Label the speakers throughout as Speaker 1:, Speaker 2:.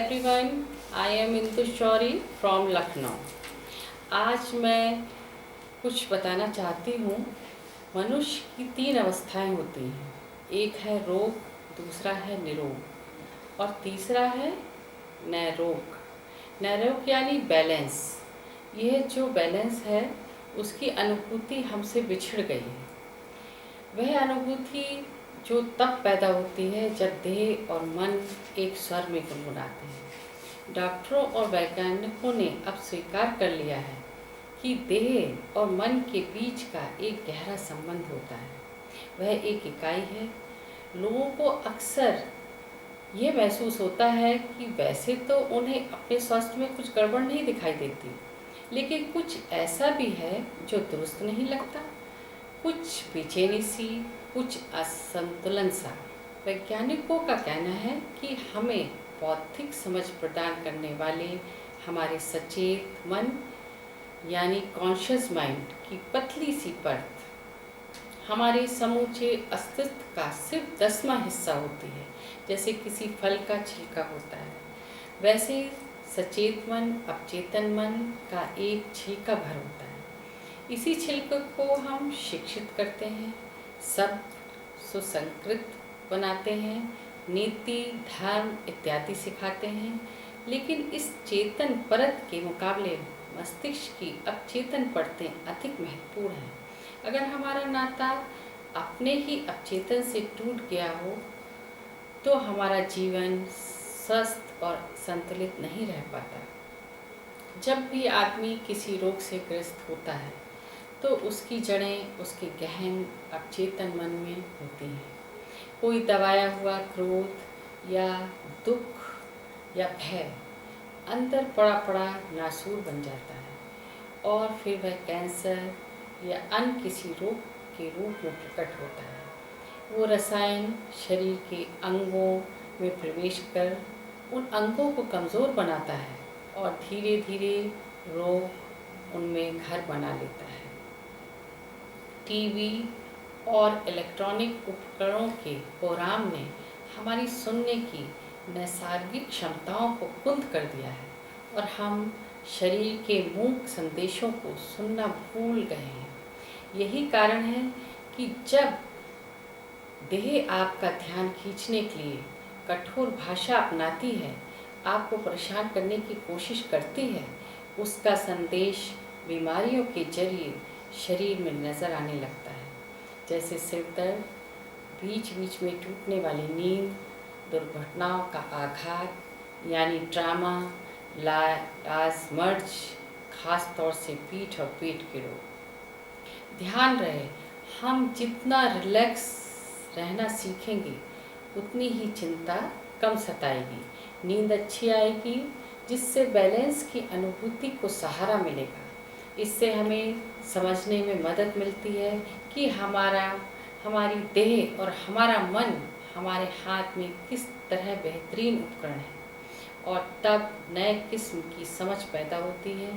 Speaker 1: everyone, I am Indu Shauri from Lucknow. आज मैं कुछ बताना चाहती हूँ। मनुष्य की 3 अवस्थाएं होती हैं। एक है रोग, दूसरा है निरोग और तीसरा है नैरोग। नैरोग यानी बैलेंस। यह जो बैलेंस है उसकी अनुभूति हमसे बिछड़ गई है। वह अनुभूति जो तब पैदा होती है जब देह और मन एक स्वर में गुनगुनाते हैं। डॉक्टरों और वैज्ञानिकों ने अब स्वीकार कर लिया है कि देह और मन के बीच का एक गहरा संबंध होता है। वह एक इकाई है। लोगों को अक्सर ये महसूस होता है कि वैसे तो उन्हें अपने स्वास्थ्य में कुछ गड़बड़ नहीं दिखाई देती, लेकिन कुछ ऐसा भी है जो दुरुस्त नहीं लगता। कुछ बेचैनी सी, कुछ असंतुलन सा। वैज्ञानिकों का कहना है कि हमें बौद्धिक समझ प्रदान करने वाले हमारे सचेत मन यानी कॉन्शियस माइंड की पतली सी परत हमारे समूचे अस्तित्व का सिर्फ 10वां हिस्सा होती है। जैसे किसी फल का छिलका होता है, वैसे सचेत मन अवचेतन मन का एक छिलका भर होता है। इसी छिलके को हम शिक्षित करते हैं, सब सुसंस्कृत बनाते हैं, नीति धर्म इत्यादि सिखाते हैं। लेकिन इस चेतन परत के मुकाबले मस्तिष्क की अवचेतन परतें अधिक महत्वपूर्ण हैं। अगर हमारा नाता अपने ही अवचेतन से टूट गया हो तो हमारा जीवन स्वस्थ और संतुलित नहीं रह पाता। जब भी आदमी किसी रोग से ग्रस्त होता है तो उसकी जड़ें उसके गहन अवचेतन मन में होती हैं। कोई दबाया हुआ क्रोध या दुख या भय अंदर पड़ा पड़ा नासूर बन जाता है और फिर वह कैंसर या अन्य किसी रोग के रूप में प्रकट होता है। वो रसायन शरीर के अंगों में प्रवेश कर उन अंगों को कमज़ोर बनाता है और धीरे धीरे रोग उनमें घर बना लेता है। टीवी और इलेक्ट्रॉनिक उपकरणों के कोराम ने हमारी सुनने की नैसर्गिक क्षमताओं को कुंद कर दिया है और हम शरीर के मूक संदेशों को सुनना भूल गए हैं। यही कारण है कि जब देह आपका ध्यान खींचने के लिए कठोर भाषा अपनाती है, आपको परेशान करने की कोशिश करती है, उसका संदेश बीमारियों के जरिए शरीर में नज़र आने लगता है। जैसे सिर दर्द, बीच बीच में टूटने वाली नींद, दुर्घटनाओं का आघात यानी ट्रामा, लाजमर्ज, खास तौर से पीठ और पेट के रोग। ध्यान रहे, हम जितना रिलैक्स रहना सीखेंगे उतनी ही चिंता कम सताएगी, नींद अच्छी आएगी, जिससे बैलेंस की अनुभूति को सहारा मिलेगा। इससे हमें समझने में मदद मिलती है कि हमारी देह और हमारा मन हमारे हाथ में किस तरह बेहतरीन उपकरण है और तब नए किस्म की समझ पैदा होती है।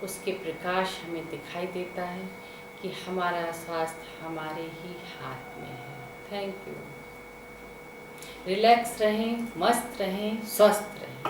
Speaker 1: उसके प्रकाश हमें दिखाई देता है कि हमारा स्वास्थ्य हमारे ही हाथ में है। Thank you. रिलैक्स रहें, मस्त रहें, स्वस्थ रहें।